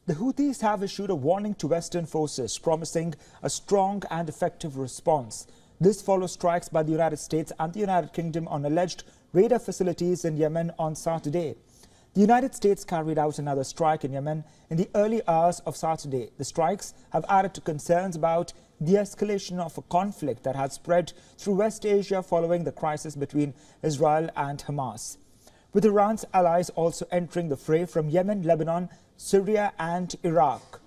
The Houthis have issued a warning to Western forces, promising a strong and effective response. This follows strikes by the United States and the United Kingdom on alleged radar facilities in Yemen on Saturday. The United States carried out another strike in Yemen in the early hours of Saturday. The strikes have added to concerns about the escalation of a conflict that has spread through West Asia following the crisis between Israel and Hamas, with Iran's allies also entering the fray from Yemen, Lebanon, Syria and Iraq.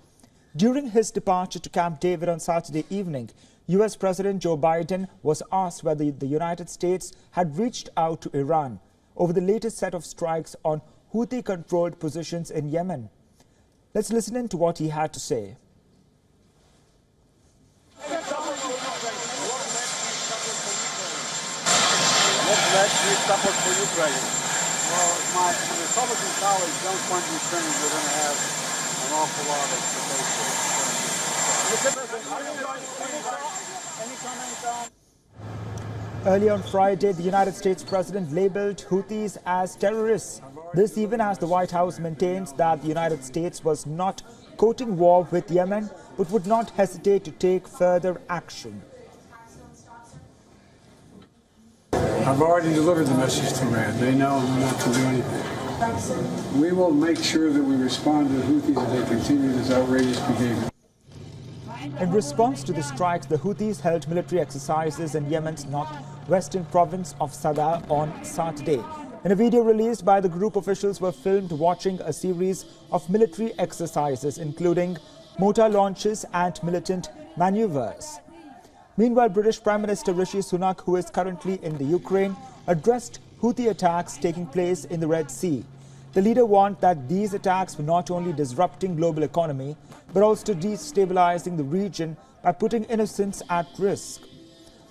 During his departure to Camp David on Saturday evening, US President Joe Biden was asked whether the United States had reached out to Iran over the latest set of strikes on Houthi-controlled positions in Yemen. Let's listen in to what he had to say. Let's support for Ukraine. Well, my Republican colleagues don't fund Ukraine. We're going to have an awful lot of debate. Earlier on Friday, the United States President labeled Houthis as terrorists. This even as the White House maintains that the United States was not courting war with Yemen, but would not hesitate to take further action. I've already delivered the message to Iran. They know not to do anything. We will make sure that we respond to the Houthis if they continue this outrageous behavior. In response to the strikes, the Houthis held military exercises in Yemen's northwestern province of Sada on Saturday. In a video released by the group, officials were filmed watching a series of military exercises, including mortar launches and militant maneuvers. Meanwhile, British Prime Minister Rishi Sunak, who is currently in the Ukraine, addressed Houthi attacks taking place in the Red Sea. The leader warned that these attacks were not only disrupting global economy, but also destabilizing the region by putting innocents at risk.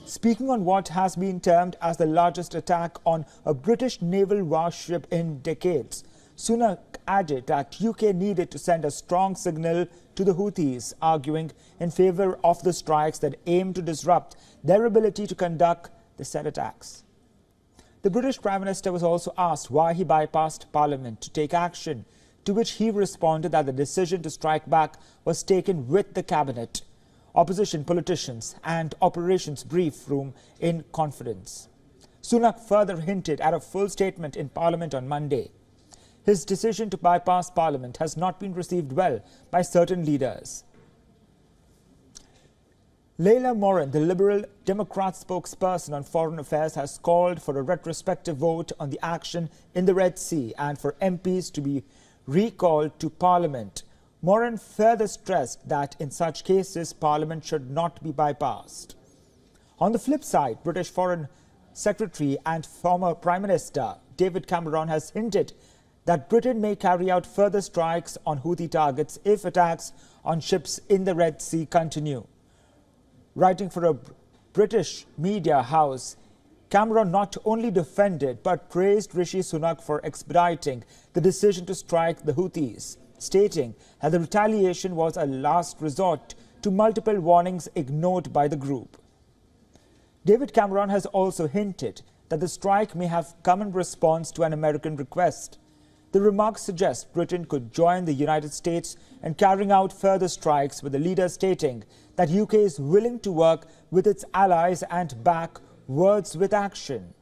Speaking on what has been termed as the largest attack on a British naval warship in decades, Sunak added that UK needed to send a strong signal to the Houthis, arguing in favor of the strikes that aim to disrupt their ability to conduct the said attacks. The British Prime Minister was also asked why he bypassed Parliament to take action, to which he responded that the decision to strike back was taken with the Cabinet, opposition politicians and operations brief room in confidence. Sunak further hinted at a full statement in Parliament on Monday. His decision to bypass Parliament has not been received well by certain leaders. Leila Morin, the Liberal Democrat spokesperson on foreign affairs, has called for a retrospective vote on the action in the Red Sea and for MPs to be recalled to Parliament. Morin further stressed that in such cases, Parliament should not be bypassed. On the flip side, British Foreign Secretary and former Prime Minister David Cameron has hinted that Britain may carry out further strikes on Houthi targets if attacks on ships in the Red Sea continue. Writing for a British media house, Cameron not only defended but praised Rishi Sunak for expediting the decision to strike the Houthis, stating that the retaliation was a last resort to multiple warnings ignored by the group. David Cameron has also hinted that the strike may have come in response to an American request. The remarks suggest Britain could join the United States in carrying out further strikes, with the leader stating that UK is willing to work with its allies and back words with action.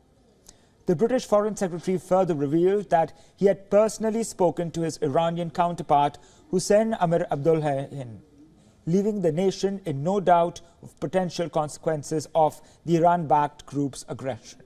The British Foreign Secretary further revealed that he had personally spoken to his Iranian counterpart Hussein Amir Abdollahian, leaving the nation in no doubt of potential consequences of the Iran-backed group's aggression.